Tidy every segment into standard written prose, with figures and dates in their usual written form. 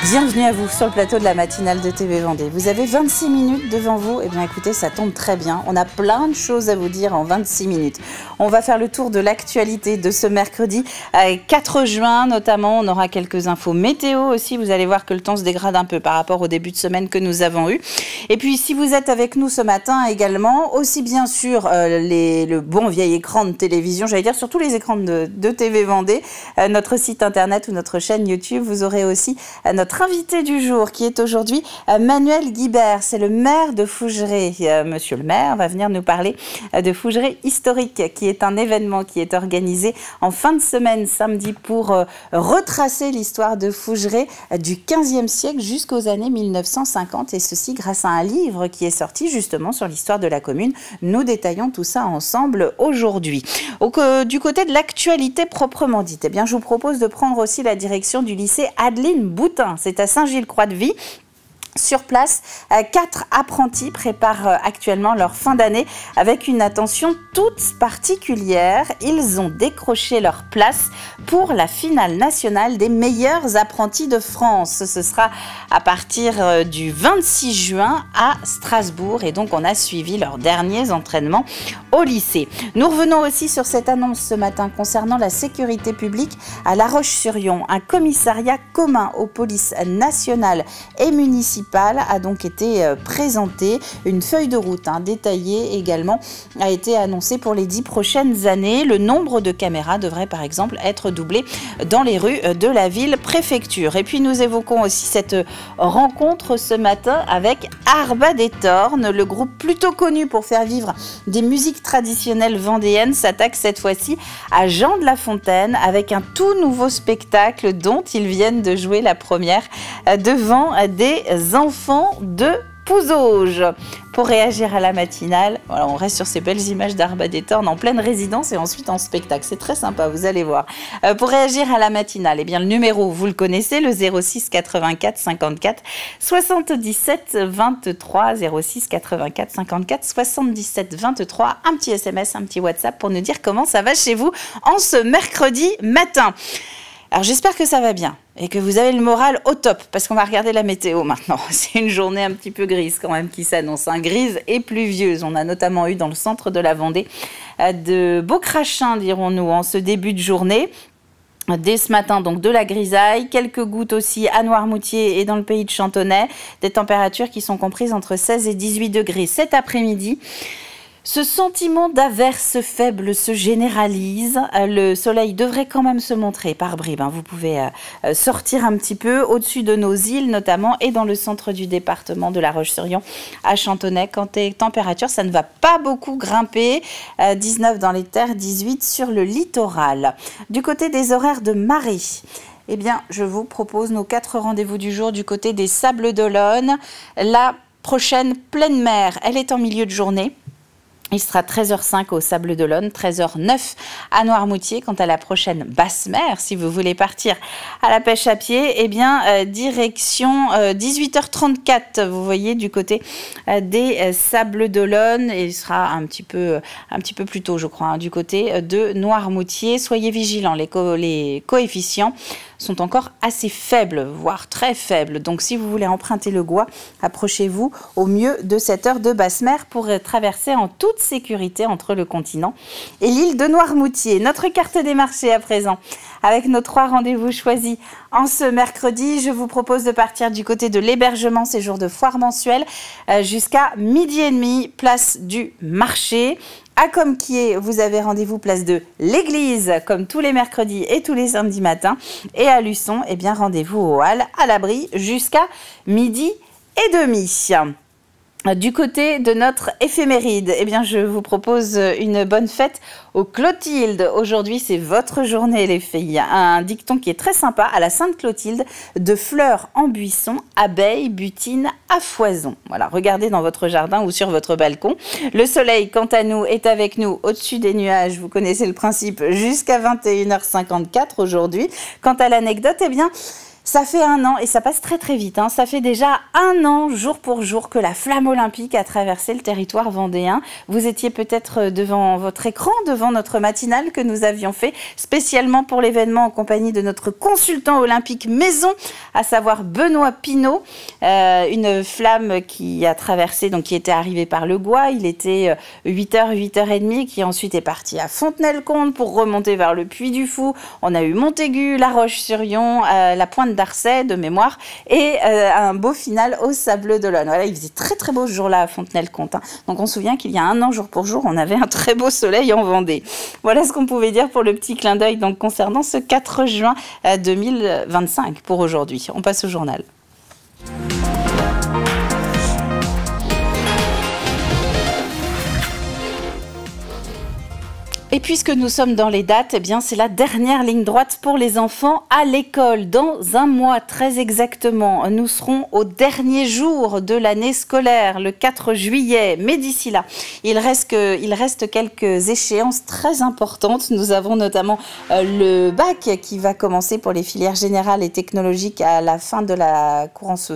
Bienvenue à vous sur le plateau de la matinale de TV Vendée. Vous avez 26 minutes devant vous. Eh bien écoutez, ça tombe très bien. On a plein de choses à vous dire en 26 minutes. On va faire le tour de l'actualité de ce mercredi 4 juin notamment. On aura quelques infos météo aussi. Vous allez voir que le temps se dégrade un peu par rapport au début de semaine que nous avons eu. Et puis si vous êtes avec nous ce matin également, aussi bien sur le bon vieil écran de télévision, j'allais dire sur tous les écrans de TV Vendée, notre site internet ou notre chaîne YouTube, vous aurez aussi notre invité du jour qui est aujourd'hui Manuel Guibert, c'est le maire de Fougeray. Monsieur le maire va venir nous parler de Fougeray historique, qui est un événement qui est organisé en fin de semaine samedi pour retracer l'histoire de Fougeray du 15e siècle jusqu'aux années 1950, et ceci grâce à un livre qui est sorti justement sur l'histoire de la commune. Nous détaillons tout ça ensemble aujourd'hui. Du côté de l'actualité proprement dite, eh bien, je vous propose de prendre aussi la direction du lycée Adeline Boutin. C'est à Saint-Gilles-Croix-de-Vie. Sur place, 4 apprentis préparent actuellement leur fin d'année avec une attention toute particulière. Ils ont décroché leur place pour la finale nationale des meilleurs apprentis de France. Ce sera à partir du 26 juin à Strasbourg, et donc on a suivi leurs derniers entraînements au lycée. Nous revenons aussi sur cette annonce ce matin concernant la sécurité publique à La Roche-sur-Yon. Un commissariat commun aux polices nationales et municipales a donc été présenté. Une feuille de route détaillée également a été annoncée pour les 10 prochaines années. Le nombre de caméras devrait par exemple être doublé dans les rues de la ville-préfecture. Et puis nous évoquons aussi cette rencontre ce matin avec Arba des Tornes. Le groupe plutôt connu pour faire vivre des musiques traditionnelles vendéennes s'attaque cette fois-ci à Jean de La Fontaine avec un tout nouveau spectacle dont ils viennent de jouer la première devant des enfants de Pouzauges. Pour réagir à la matinale, voilà, on reste sur ces belles images d'Arba des Tornes en pleine résidence et ensuite en spectacle. C'est très sympa, vous allez voir. Pour réagir à la matinale, eh bien, le numéro, vous le connaissez, le 06 84 54 77 23, 06 84 54 77 23. Un petit SMS, un petit WhatsApp pour nous dire comment ça va chez vous en ce mercredi matin. Alors j'espère que ça va bien et que vous avez le moral au top, parce qu'on va regarder la météo maintenant. C'est une journée un petit peu grise quand même qui s'annonce, grise et pluvieuse. On a notamment eu dans le centre de la Vendée de beaux crachins, dirons-nous, en ce début de journée. Dès ce matin, donc de la grisaille, quelques gouttes aussi à Noirmoutier et dans le pays de Chantonnay. Des températures qui sont comprises entre 16 et 18 degrés cet après-midi. Ce sentiment d'averse faible se généralise. Le soleil devrait quand même se montrer par bribes. Vous pouvez sortir un petit peu au-dessus de nos îles notamment et dans le centre du département de La Roche-sur-Yon à Chantonnay. Quant aux températures, ça ne va pas beaucoup grimper. 19 dans les terres, 18 sur le littoral. Du côté des horaires de marée, eh bien, je vous propose nos 4 rendez-vous du jour du côté des Sables d'Olonne. La prochaine pleine mer, elle est en milieu de journée. Il sera 13h05 au Sable d'Olonne, 13h09 à Noirmoutier. Quant à la prochaine basse mer, si vous voulez partir à la pêche à pied, eh bien, direction 18h34, vous voyez, du côté des Sables d'Olonne. Et il sera un petit peu plus tôt, je crois, du côté de Noirmoutier. Soyez vigilants, les coefficients sont encore assez faibles, voire très faibles. Donc si vous voulez emprunter le Gois, approchez-vous au mieux de cette heure de basse mer pour traverser en toute sécurité entre le continent et l'île de Noirmoutier. Notre carte des marchés à présent, avec nos 3 rendez-vous choisis en ce mercredi. Je vous propose de partir du côté de l'hébergement, séjour de foire mensuelle, jusqu'à 12h30, place du marché. À Comquier, vous avez rendez-vous place de l'église, comme tous les mercredis et tous les samedis matins. Et à Luçon, eh bien, rendez-vous au Halles, à l'abri, jusqu'à 12h30. Du côté de notre éphéméride, eh bien, je vous propose une bonne fête aux Clotilde. Aujourd'hui, c'est votre journée, les filles. Un dicton qui est très sympa à la Sainte Clotilde: de fleurs en buisson, abeilles butinent à foison. Voilà, regardez dans votre jardin ou sur votre balcon. Le soleil, quant à nous, est avec nous au-dessus des nuages. Vous connaissez le principe, jusqu'à 21h54 aujourd'hui. Quant à l'anecdote, eh bien, Ça fait 1 an, et ça passe très très vite, hein. Ça fait déjà 1 an, jour pour jour, que la flamme olympique a traversé le territoire vendéen. Vous étiez peut-être devant votre écran, devant notre matinale que nous avions fait, spécialement pour l'événement en compagnie de notre consultant olympique maison, à savoir Benoît Pinault. Une flamme qui a traversé, donc qui était arrivée par le Gois. Il était 8h, 8h30, qui ensuite est parti à Fontenay-le-Comte pour remonter vers le Puy du Fou. On a eu Montaigu, La Roche-sur-Yon, la Pointe d'Arcet de mémoire, et un beau final au Sableux d'Olonne. Voilà, il faisait très très beau ce jour-là à Fontenay-le-Comte, hein. Donc on se souvient qu'il y a 1 an, jour pour jour, on avait un très beau soleil en Vendée. Voilà ce qu'on pouvait dire pour le petit clin d'œil donc concernant ce 4 juin 2025 pour aujourd'hui. On passe au journal. Et puisque nous sommes dans les dates, eh bien c'est la dernière ligne droite pour les enfants à l'école. Dans 1 mois, très exactement, nous serons au dernier jour de l'année scolaire, le 4 juillet. Mais d'ici là, il reste quelques échéances très importantes. Nous avons notamment le bac qui va commencer pour les filières générales et technologiques à la fin de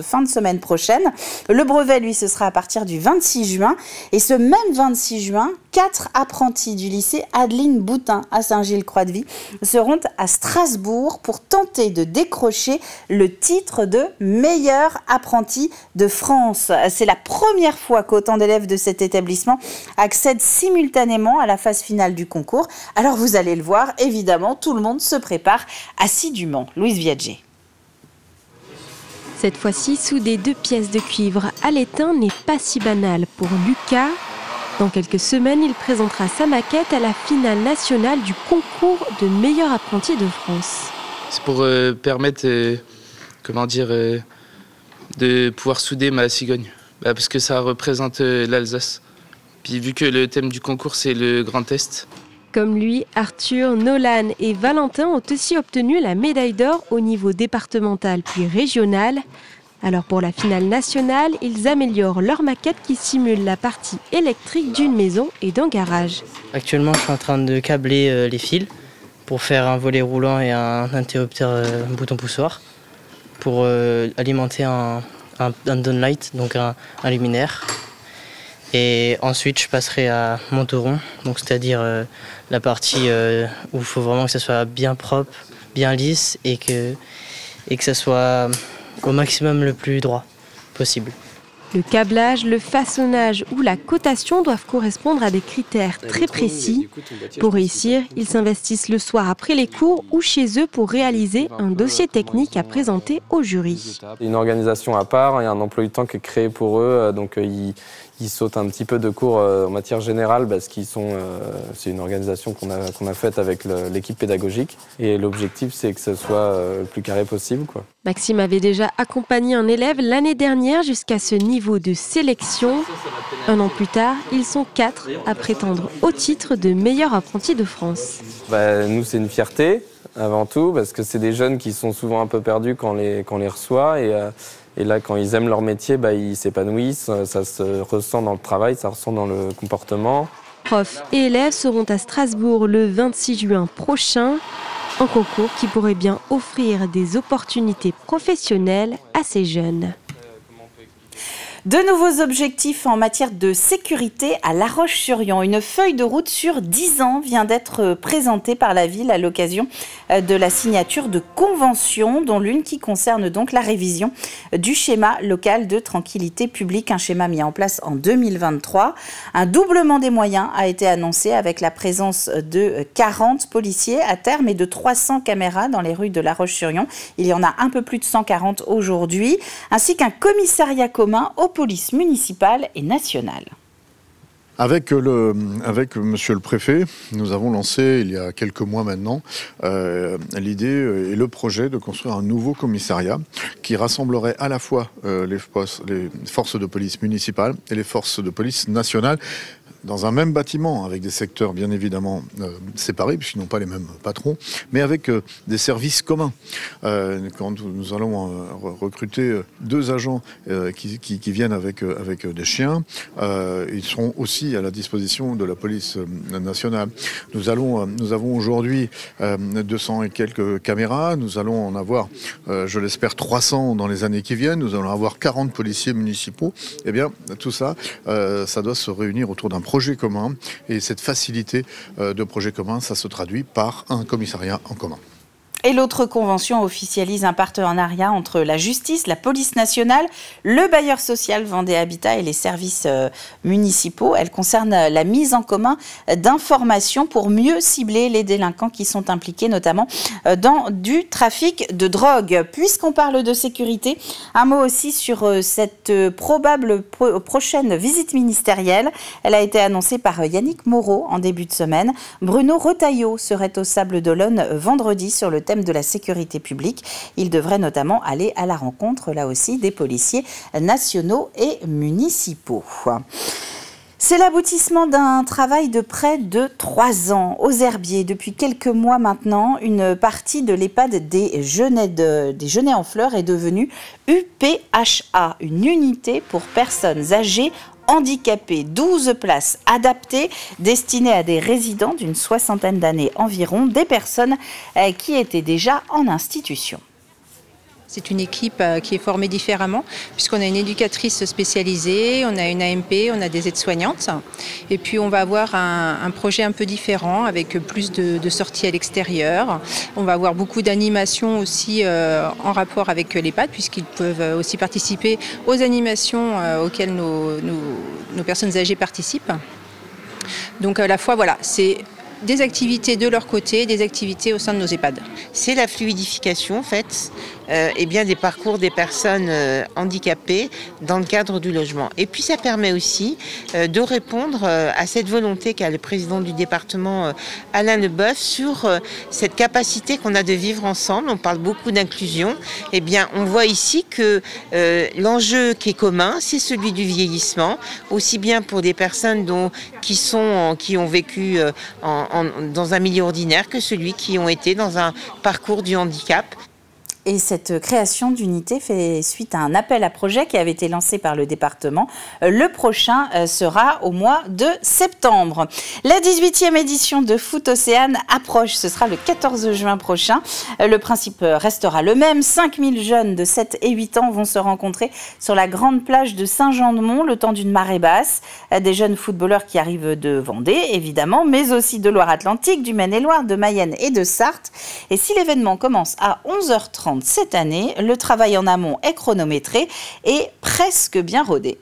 fin de semaine prochaine. Le brevet, lui, ce sera à partir du 26 juin. Et ce même 26 juin, 4 apprentis du lycée Adeline Boutin à Saint-Gilles-Croix-de-Vie seront à Strasbourg pour tenter de décrocher le titre de meilleur apprenti de France. C'est la première fois qu'autant d'élèves de cet établissement accèdent simultanément à la phase finale du concours. Alors vous allez le voir, évidemment, tout le monde se prépare assidûment. Louise Viager. Cette fois-ci, souder 2 pièces de cuivre à l'étain n'est pas si banal pour Lucas. Dans quelques semaines, il présentera sa maquette à la finale nationale du concours de meilleur apprenti de France. C'est pour permettre, de pouvoir souder ma cigogne. Parce que ça représente l'Alsace. Puis vu que le thème du concours, c'est le Grand Est. Comme lui, Arthur, Nolan et Valentin ont aussi obtenu la médaille d'or au niveau départemental puis régional. Alors pour la finale nationale, ils améliorent leur maquette qui simule la partie électrique d'une maison et d'un garage. Actuellement, je suis en train de câbler les fils pour faire un volet roulant et un interrupteur bouton poussoir pour alimenter un downlight, donc un luminaire. Et ensuite, je passerai à monteron, donc c'est-à-dire la partie où il faut vraiment que ça soit bien propre, bien lisse et que ça soit au maximum le plus droit possible. Le câblage, le façonnage ou la cotation doivent correspondre à des critères très précis. Pour réussir, ils s'investissent le soir après les cours ou chez eux pour réaliser un dossier technique à présenter au jury. Une organisation à part, il y a un emploi du temps qui est créé pour eux, donc ils sautent un petit peu de cours en matière générale parce qu'ils c'est une organisation qu'on a faite avec l'équipe pédagogique et l'objectif c'est que ce soit le plus carré possible, quoi. Maxime avait déjà accompagné un élève l'année dernière jusqu'à ce niveau de sélection. 1 an plus tard, ils sont 4 à prétendre au titre de meilleur apprenti de France. Nous, c'est une fierté avant tout parce que c'est des jeunes qui sont souvent un peu perdus quand on les reçoit et là, quand ils aiment leur métier, ils s'épanouissent, ça se ressent dans le travail, ça ressent dans le comportement. Profs et élèves seront à Strasbourg le 26 juin prochain. Un concours qui pourrait bien offrir des opportunités professionnelles à ces jeunes. De nouveaux objectifs en matière de sécurité à La Roche-sur-Yon. Une feuille de route sur 10 ans vient d'être présentée par la ville à l'occasion de la signature de conventions, dont l'une qui concerne donc la révision du schéma local de tranquillité publique, un schéma mis en place en 2023. Un doublement des moyens a été annoncé avec la présence de 40 policiers à terme et de 300 caméras dans les rues de La Roche-sur-Yon. Il y en a un peu plus de 140 aujourd'hui, ainsi qu'un commissariat commun aux polices municipales et nationales. Avec monsieur le préfet, nous avons lancé il y a quelques mois maintenant l'idée et le projet de construire un nouveau commissariat qui rassemblerait à la fois les forces de police municipales et les forces de police nationales dans un même bâtiment, avec des secteurs bien évidemment séparés, puisqu'ils n'ont pas les mêmes patrons, mais avec des services communs. Quand nous allons recruter 2 agents qui viennent avec des chiens, ils seront aussi à la disposition de la police nationale. Nous avons aujourd'hui 200 et quelques caméras, nous allons en avoir, je l'espère, 300 dans les années qui viennent, nous allons avoir 40 policiers municipaux. Eh bien, tout ça, ça doit se réunir autour d'un projet commun, et cette facilité de projet commun, ça se traduit par un commissariat en commun. Et l'autre convention officialise un partenariat entre la justice, la police nationale, le bailleur social Vendée Habitat et les services municipaux. Elle concerne la mise en commun d'informations pour mieux cibler les délinquants qui sont impliqués notamment dans du trafic de drogue. Puisqu'on parle de sécurité, un mot aussi sur cette probable prochaine visite ministérielle. Elle a été annoncée par Yannick Moreau en début de semaine. Bruno Retailleau serait au Sables d'Olonne vendredi sur le thème de la sécurité publique. Il devrait notamment aller à la rencontre, là aussi, des policiers nationaux et municipaux. C'est l'aboutissement d'un travail de près de 3 ans. Aux Herbiers, depuis quelques mois maintenant, une partie de l'EHPAD des Genêts en Fleurs est devenue UPHA, une unité pour personnes âgées handicapés, 12 places adaptées destinées à des résidents d'une 60aine d'années environ, des personnes qui étaient déjà en institution. C'est une équipe qui est formée différemment, puisqu'on a une éducatrice spécialisée, on a une AMP, on a des aides-soignantes. Et puis on va avoir un projet un peu différent, avec plus de sorties à l'extérieur. On va avoir beaucoup d'animations aussi en rapport avec l'EHPAD, puisqu'ils peuvent aussi participer aux animations auxquelles nos personnes âgées participent. Donc à la fois, voilà, c'est des activités de leur côté, des activités au sein de nos EHPAD. C'est la fluidification, en fait, des parcours des personnes handicapées dans le cadre du logement. Et puis ça permet aussi de répondre à cette volonté qu'a le président du département, Alain Leboeuf, sur cette capacité qu'on a de vivre ensemble. On parle beaucoup d'inclusion. Eh bien, on voit ici que l'enjeu qui est commun, c'est celui du vieillissement, aussi bien pour des personnes qui ont vécu dans un milieu ordinaire que celui qui ont été dans un parcours du handicap. Et cette création d'unité fait suite à un appel à projet qui avait été lancé par le département. Le prochain sera au mois de septembre. La 18e édition de Foot Océane approche. Ce sera le 14 juin prochain. Le principe restera le même. 5000 jeunes de 7 et 8 ans vont se rencontrer sur la grande plage de Saint-Jean-de-Mont le temps d'une marée basse. Des jeunes footballeurs qui arrivent de Vendée, évidemment, mais aussi de Loire-Atlantique, du Maine-et-Loire, de Mayenne et de Sarthe. Et si l'événement commence à 11h30 cette année, le travail en amont est chronométré et presque bien rodé.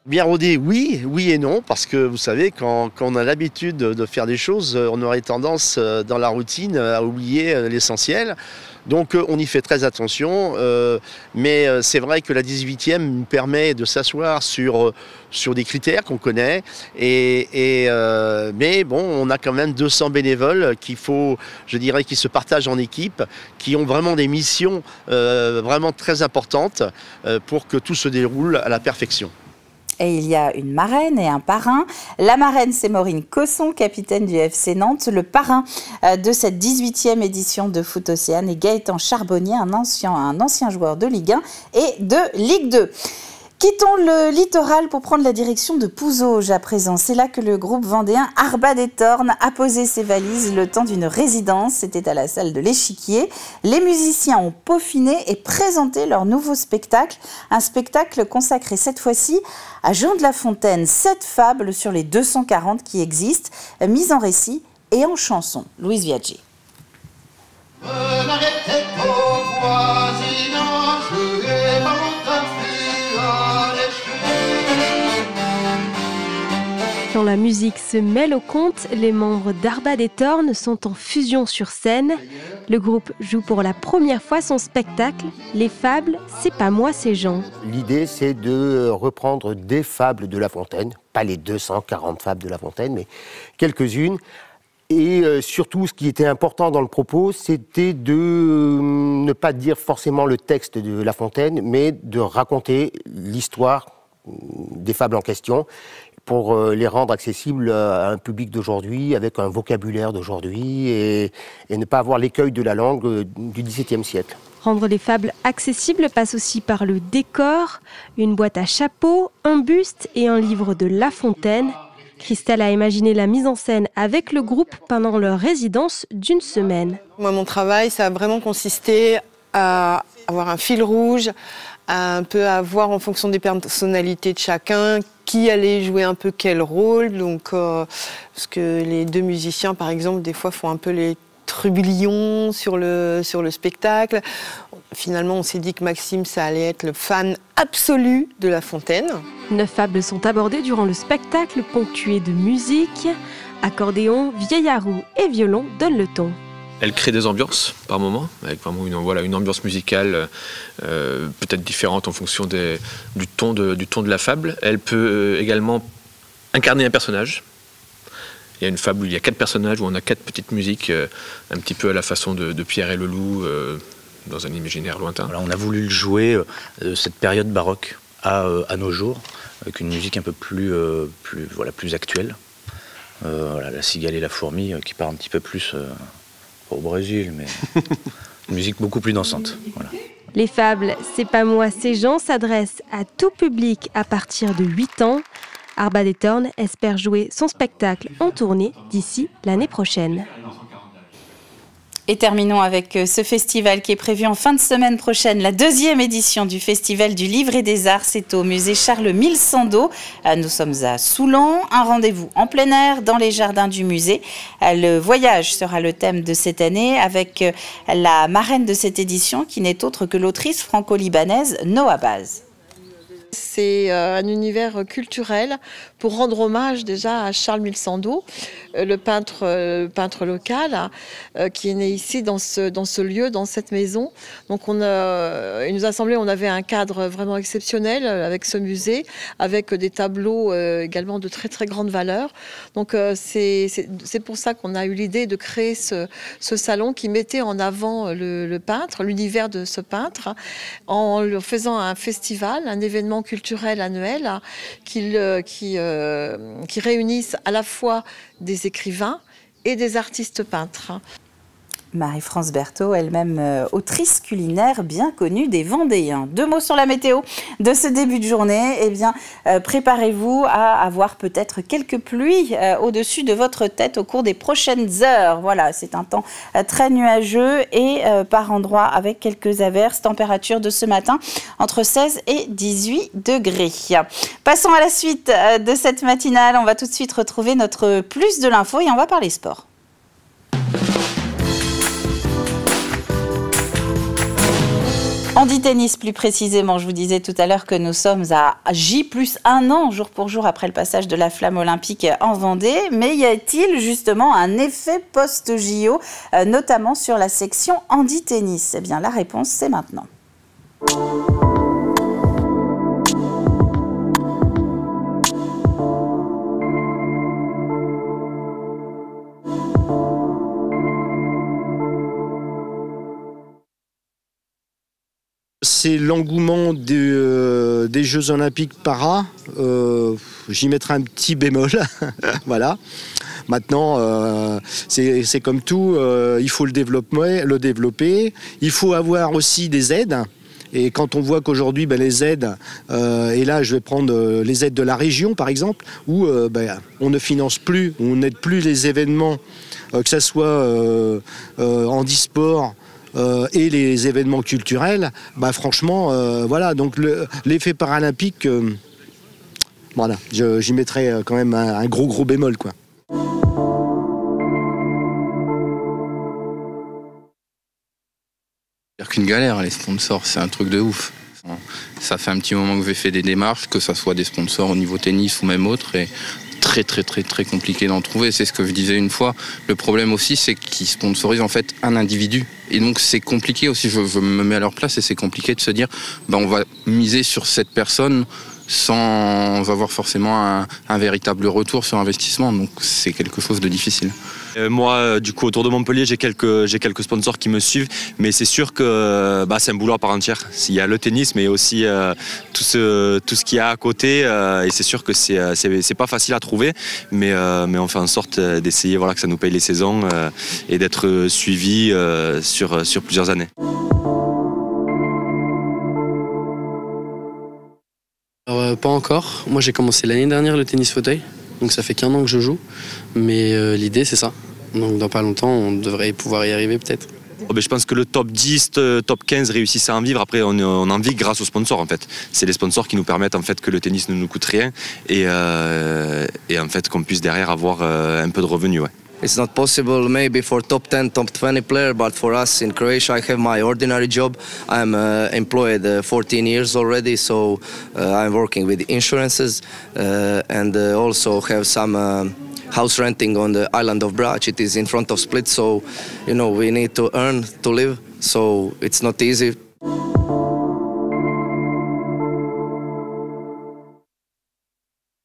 Bien rodé, oui, oui et non, parce que vous savez, quand on a l'habitude de faire des choses, on aurait tendance dans la routine à oublier l'essentiel. Donc on y fait très attention, mais c'est vrai que la 18e nous permet de s'asseoir sur des critères qu'on connaît, mais bon, on a quand même 200 bénévoles qui se partagent en équipe, qui ont vraiment des missions vraiment très importantes pour que tout se déroule à la perfection. Et il y a une marraine et un parrain. La marraine, c'est Maureen Cosson, capitaine du FC Nantes. Le parrain de cette 18e édition de Foot Océane est Gaëtan Charbonnier, un ancien joueur de Ligue 1 et de Ligue 2. Quittons le littoral pour prendre la direction de Pouzauges à présent. C'est là que le groupe vendéen Arbat des Tornes a posé ses valises le temps d'une résidence. C'était à la salle de l'Échiquier. Les musiciens ont peaufiné et présenté leur nouveau spectacle. Un spectacle consacré cette fois-ci à Jean de La Fontaine. 7 fables sur les 240 qui existent, mises en récit et en chanson. Louise Viaggi. Quand la musique se mêle au conte, les membres d'Arbat des Tornes sont en fusion sur scène. Le groupe joue pour la première fois son spectacle « Les fables, c'est pas moi, c'est Jean ». L'idée, c'est de reprendre des fables de La Fontaine, pas les 240 fables de La Fontaine, mais quelques-unes, Et surtout, ce qui était important dans le propos, c'était de ne pas dire forcément le texte de La Fontaine, mais de raconter l'histoire des fables en question pour les rendre accessibles à un public d'aujourd'hui, avec un vocabulaire d'aujourd'hui, et ne pas avoir l'écueil de la langue du XVIIe siècle. Rendre les fables accessibles passe aussi par le décor, une boîte à chapeau, un buste et un livre de La Fontaine. Christelle a imaginé la mise en scène avec le groupe pendant leur résidence d'1 semaine. Moi, mon travail, ça a vraiment consisté à avoir un fil rouge, à un peu à voir en fonction des personnalités de chacun, qui allait jouer un peu quel rôle. Donc, parce que les 2 musiciens, par exemple, des fois font un peu les trublions sur le spectacle. Finalement, on s'est dit que Maxime, ça allait être le fan absolu de La Fontaine. 9 fables sont abordées durant le spectacle, ponctué de musique. Accordéon, vieille à roue et violon donnent le ton. Elle crée des ambiances par moment, avec vraiment une ambiance musicale peut-être différente en fonction du ton de la fable. Elle peut également incarner un personnage. Il y a une fable où il y a 4 personnages, où on a 4 petites musiques, un petit peu à la façon de Pierre et le Loup, dans un imaginaire lointain. Voilà, on a voulu le jouer cette période baroque à nos jours, avec une musique un peu plus actuelle. Voilà, la cigale et la fourmi qui part un petit peu plus au Brésil, mais une musique beaucoup plus dansante. Voilà. Les fables C'est pas moi, c'est Jean s'adressent à tout public à partir de 8 ans. Arbat des Tornes espère jouer son spectacle en tournée d'ici l'année prochaine. Et terminons avec ce festival qui est prévu en fin de semaine prochaine. La 2e édition du Festival du Livre et des Arts, c'est au musée Charles Mille-Sandeau. Nous sommes à Soulan, un rendez-vous en plein air dans les jardins du musée. Le voyage sera le thème de cette année avec la marraine de cette édition qui n'est autre que l'autrice franco-libanaise Noa Baz. C'est un univers culturel pour rendre hommage déjà à Charles Mille-Sandeau, le peintre local qui est né ici dans ce lieu, dans cette maison. Donc il nous a semblé qu'on avait un cadre vraiment exceptionnel avec ce musée, avec des tableaux également de très très grande valeur. Donc c'est pour ça qu'on a eu l'idée de créer ce salon qui mettait en avant le peintre, l'univers de ce peintre, en faisant un festival, un événement culturel annuel qui réunissent à la fois des écrivains et des artistes peintres. Marie-France Berthaud, elle-même autrice culinaire bien connue des Vendéens. 2 mots sur la météo de ce début de journée. Eh bien, préparez-vous à avoir peut-être quelques pluies au-dessus de votre tête au cours des prochaines heures. Voilà, c'est un temps très nuageux et par endroits avec quelques averses. Température de ce matin entre 16 et 18 degrés. Passons à la suite de cette matinale. On va tout de suite retrouver notre plus de l'info et on va parler sport. Handi-tennis plus précisément, je vous disais tout à l'heure que nous sommes à J+1 an, jour pour jour, après le passage de la flamme olympique en Vendée. Mais y a-t-il justement un effet post-JO, notamment sur la section handi-tennis? Eh bien, la réponse, c'est maintenant. C'est l'engouement des Jeux Olympiques para. J'y mettrai un petit bémol. Voilà. Maintenant, c'est comme tout, il faut le développer. Il faut avoir aussi des aides. Et quand on voit qu'aujourd'hui, les aides, et là je vais prendre les aides de la région par exemple, où on ne finance plus, on n'aide plus les événements, que ce soit handisport, et les événements culturels, franchement, voilà, donc l'effet paralympique, voilà, j'y mettrais quand même un gros bémol, quoi. C'est qu'une galère, les sponsors, c'est un truc de ouf. Ça fait un petit moment que j'ai fait des démarches, que ça soit des sponsors au niveau tennis ou même autres, et très compliqué d'en trouver. C'est ce que je disais une fois. Le problème aussi, c'est qu'ils sponsorisent en fait un individu. Et donc c'est compliqué aussi, je me mets à leur place et c'est compliqué de se dire on va miser sur cette personne sans avoir forcément un véritable retour sur investissement. Donc c'est quelque chose de difficile. Moi, du coup, autour de Montpellier, j'ai quelques sponsors qui me suivent, mais c'est sûr que c'est un boulot à part entière. Il y a le tennis, mais aussi tout ce qu'il y a à côté, et c'est sûr que c'est pas facile à trouver, mais on fait en sorte d'essayer que ça nous paye les saisons et d'être suivi sur plusieurs années. Alors, pas encore. Moi, j'ai commencé l'année dernière le tennis fauteuil, donc ça fait qu'1 an que je joue, mais l'idée c'est ça. Donc dans pas longtemps, on devrait pouvoir y arriver peut-être. Je pense que le top 10, top 15 réussissent à en vivre. Après, on en vit grâce aux sponsors, en fait. C'est les sponsors qui nous permettent, en fait, que le tennis ne nous coûte rien et en fait, qu'on puisse derrière avoir un peu de revenus. Ouais. It's not possible maybe for top 10, top 20 player, but for us in Croatia, I have my ordinary job. I'm employed 14 years already, so I'm working with insurances and also have some house renting on the island of Brač. It is in front of Split, so we need to earn to live, so it's not easy.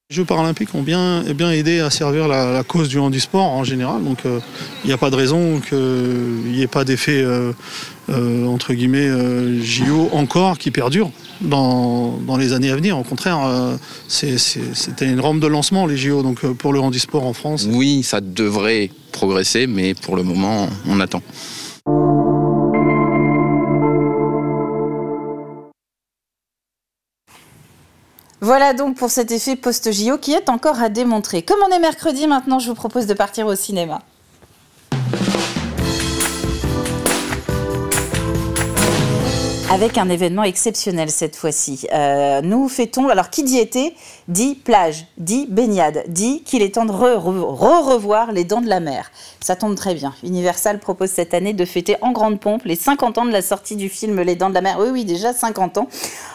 Les Jeux paralympiques ont bien aidé à servir la cause du handisport en général, donc il n'y a pas de raison qu'il n'y ait pas d'effet entre guillemets JO encore qui perdure dans les années à venir. Au contraire, c'était une rampe de lancement les JO donc pour le handisport en France. Oui, ça devrait progresser, mais pour le moment, on attend. Voilà donc pour cet effet post-JO qui est encore à démontrer. Comme on est mercredi, maintenant je vous propose de partir au cinéma. Avec un événement exceptionnel cette fois-ci. Nous fêtons, alors qui dit été, dit plage, dit baignade, dit qu'il est temps de revoir les Dents de la Mer. Ça tombe très bien. Universal propose cette année de fêter en grande pompe les 50 ans de la sortie du film Les Dents de la Mer. Oui, déjà 50 ans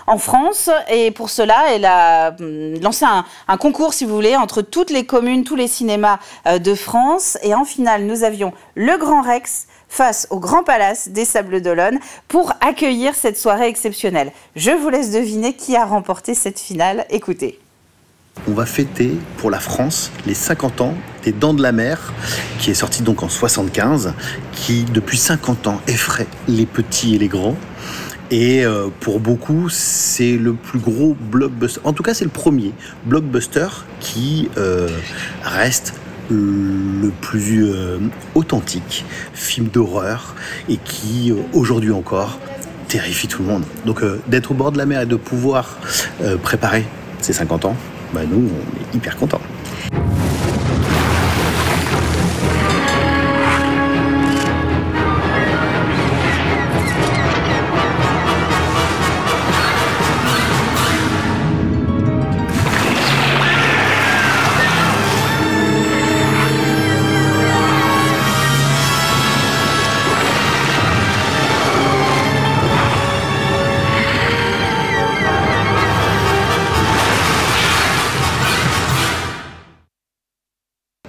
en France. Et pour cela, elle a lancé un concours, si vous voulez, entre toutes les communes, tous les cinémas de France. Et en finale, nous avions le Grand Rex face au Grand Palace des Sables d'Olonne pour accueillir cette soirée exceptionnelle. Je vous laisse deviner qui a remporté cette finale. Écoutez. On va fêter pour la France les 50 ans des Dents de la Mer, qui est sorti donc en 75, qui depuis 50 ans effraie les petits et les grands. Et pour beaucoup, c'est le plus gros blockbuster, en tout cas c'est le premier blockbuster qui reste le plus authentique film d'horreur et qui aujourd'hui encore terrifie tout le monde. Donc d'être au bord de la mer et de pouvoir préparer ces 50 ans, nous on est hyper contents.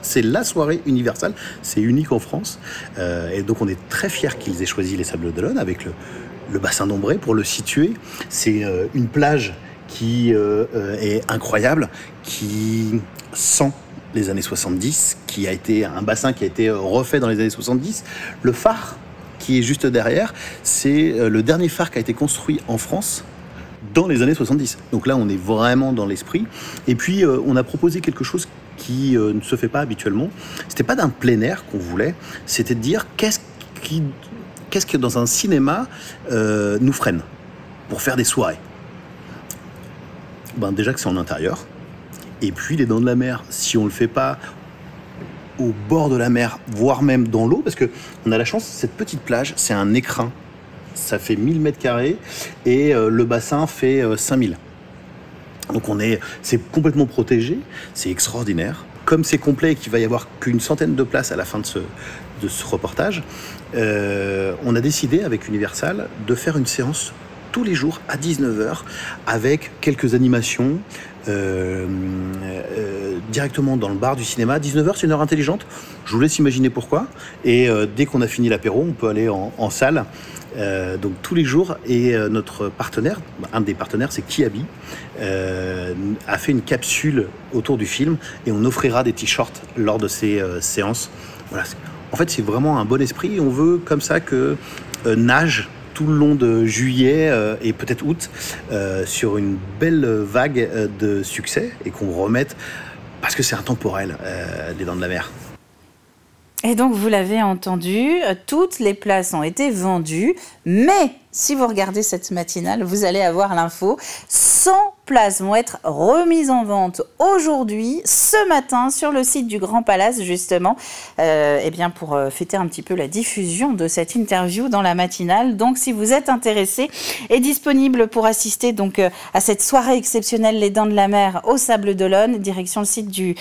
C'est la soirée Universal, c'est unique en France. Et donc on est très fiers qu'ils aient choisi les Sables d'Olonne avec le bassin d'Ombré pour le situer. C'est une plage qui est incroyable, qui sent les années 70, qui a été un bassin qui a été refait dans les années 70. Le phare qui est juste derrière, c'est le dernier phare qui a été construit en France dans les années 70. Donc là, on est vraiment dans l'esprit. Et puis, on a proposé quelque chose qui ne se fait pas habituellement. C'était pas d'un plein air qu'on voulait, c'était de dire qu'est-ce qui dans un cinéma nous freine pour faire des soirées. Déjà que c'est en intérieur. Et puis les Dents de la Mer, si on le fait pas au bord de la mer, voire même dans l'eau, parce que on a la chance, cette petite plage, c'est un écrin. Ça fait 1000 mètres carrés et le bassin fait 5000. Donc c'est complètement protégé, c'est extraordinaire. Comme c'est complet et qu'il va y avoir qu'une centaine de places à la fin de ce reportage, on a décidé avec Universal de faire une séance tous les jours à 19h avec quelques animations directement dans le bar du cinéma. 19h, c'est une heure intelligente. Je vous laisse imaginer pourquoi. Et dès qu'on a fini l'apéro, on peut aller en salle. Donc tous les jours, et notre partenaire, un des partenaires, c'est Kiabi, a fait une capsule autour du film et on offrira des t-shirts lors de ces séances Voilà. En fait, c'est vraiment un bon esprit. On veut comme ça que nage tout le long de juillet et peut-être août sur une belle vague de succès et qu'on remette, parce que c'est intemporel, les Dents de la Mer. Et donc, vous l'avez entendu, toutes les places ont été vendues, mais si vous regardez cette matinale, vous allez avoir l'info. 100 places vont être remises en vente aujourd'hui, ce matin, sur le site du Grand Palace, justement, eh bien pour fêter un petit peu la diffusion de cette interview dans la matinale. Donc, si vous êtes intéressé et disponible pour assister donc à cette soirée exceptionnelle Les Dents de la Mer au Sables d'Olonne, direction le site du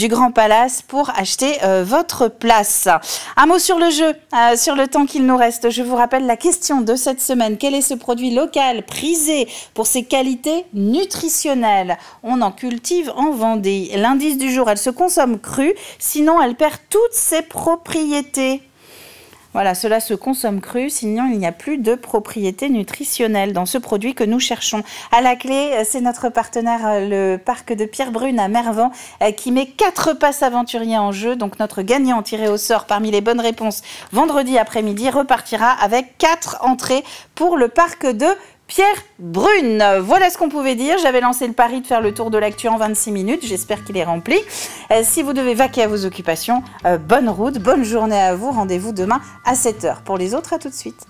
Grand Palace pour acheter votre place. Un mot sur le jeu, sur le temps qu'il nous reste. Je vous rappelle la question de cette semaine. Quel est ce produit local prisé pour ses qualités nutritionnelles? On en cultive en Vendée. L'indice du jour, elle se consomme crue, sinon elle perd toutes ses propriétés. Voilà, cela se consomme cru, sinon il n'y a plus de propriétés nutritionnelles dans ce produit que nous cherchons. À la clé, c'est notre partenaire, le parc de Pierrebrune à Mervan, qui met 4 passes aventuriers en jeu. Donc notre gagnant tiré au sort parmi les bonnes réponses vendredi après-midi repartira avec 4 entrées pour le parc de Pierrebrune. Voilà ce qu'on pouvait dire. J'avais lancé le pari de faire le tour de l'actu en 26 minutes. J'espère qu'il est rempli. Si vous devez vaquer à vos occupations, bonne route, bonne journée à vous. Rendez-vous demain à 7h. Pour les autres, à tout de suite.